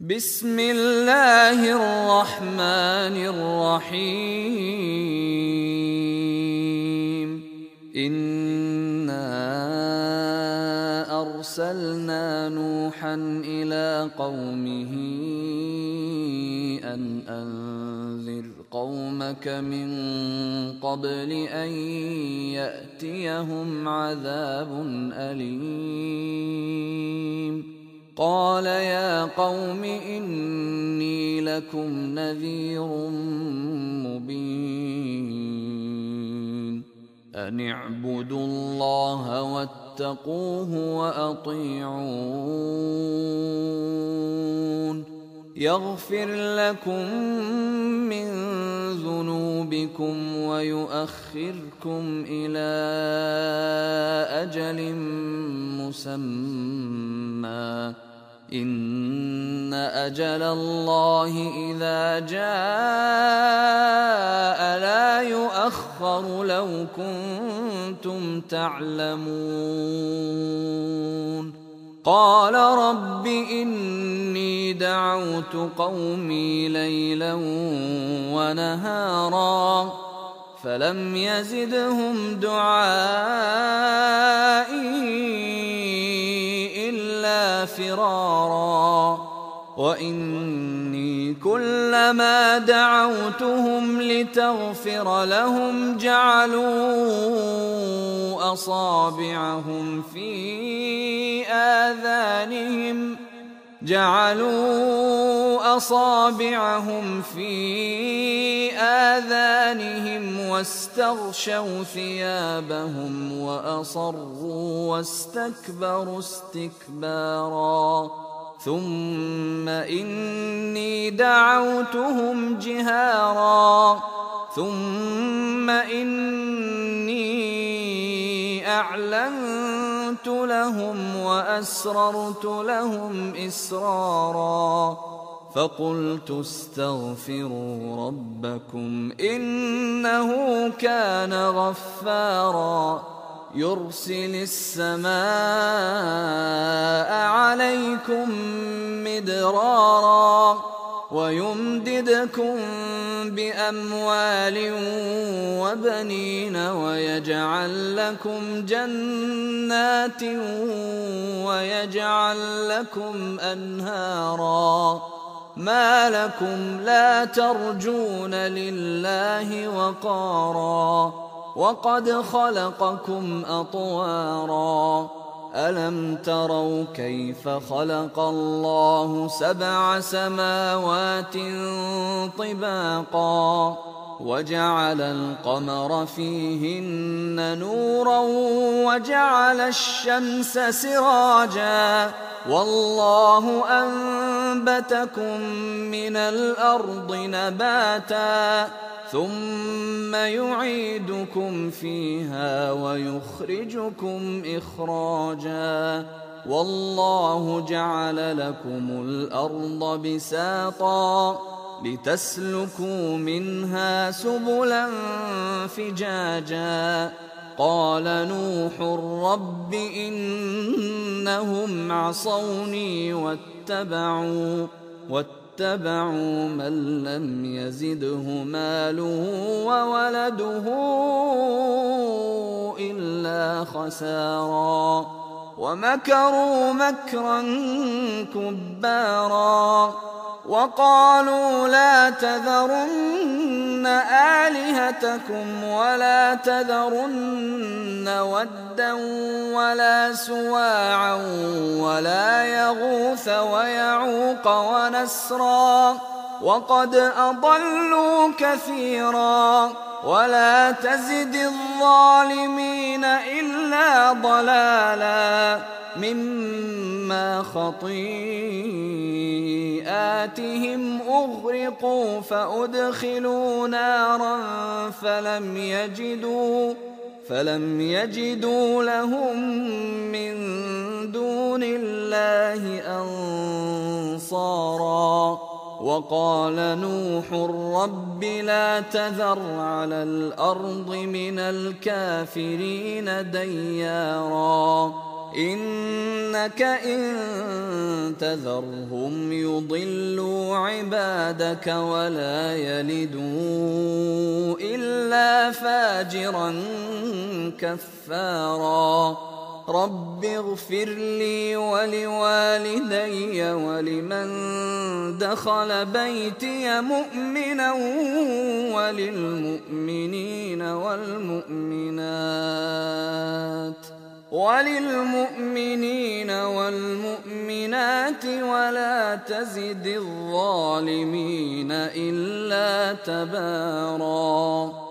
بسم الله الرحمن الرحيم. إنا أرسلنا نوحا إلى قومه أن أنذر قومك من قبل أن يأتيهم عذاب أليم. قال يا قوم إني لكم نذير مبين. أن اعبدوا الله واتقوه وأطيعون. يغفر لكم من ذنوبكم ويؤخركم إلى أجل مسمى. إن أجل الله إذا جاء لا يؤخر لو كنتم تعلمون. قال رب إني دعوت قومي ليلا ونهارا فلم يزدهم دعائي إلا فرارا. وإني كلما دعوتهم لتغفر لهم جعلوا أصابعهم في آذانهم واستغشوا ثيابهم وأصروا واستكبروا استكبارا. ثم إني دعوتهم جهارا ثم إني أعلنت لهم وأسررت لهم إسرارا. فقلت استغفروا ربكم إنه كان غفارا. يرسل السماء عليكم مدرارا ويمددكم بأموال وبنين ويجعل لكم جنات ويجعل لكم أنهارا. ما لكم لا ترجون لله وقارا وقد خلقكم أطوارا. ألم تروا كيف خلق الله 7 سماوات طباقا وجعل القمر فيهن نورا وجعل الشمس سراجا والله أنبتكم من الأرض نباتا ثم يعيدكم فيها ويخرجكم إخراجا. والله جعل لكم الأرض بساطا لتسلكوا منها سبلا فجاجا. قال نوح رب إنهم عصوني واتبعوا من لم يزده ماله وولده إلا خسارا. ومكروا مكرا كبارا وقالوا لا تذرن آلهتكم ولا تذرن ودا ولا سواعا ولا يغوث ويعوق ونسرا وقد أضلوا كثيرا ولا تزد الظالمين إلا ضلالا مما خطيئاتهم أغرقوا فأدخلوا نارا فلم يجدوا لهم من دون الله أنصارا. وقال نوح رب لا تذر على الأرض من الكافرين ديارا إنك إن تذرهم يضلوا عبادك ولا يلدوا إلا فاجرا كفارا رب اغفر لي ولوالدي ولمن دخل بيتي مؤمنا وللمؤمنين والمؤمنات ولا تزد الظالمين إلا تباراً.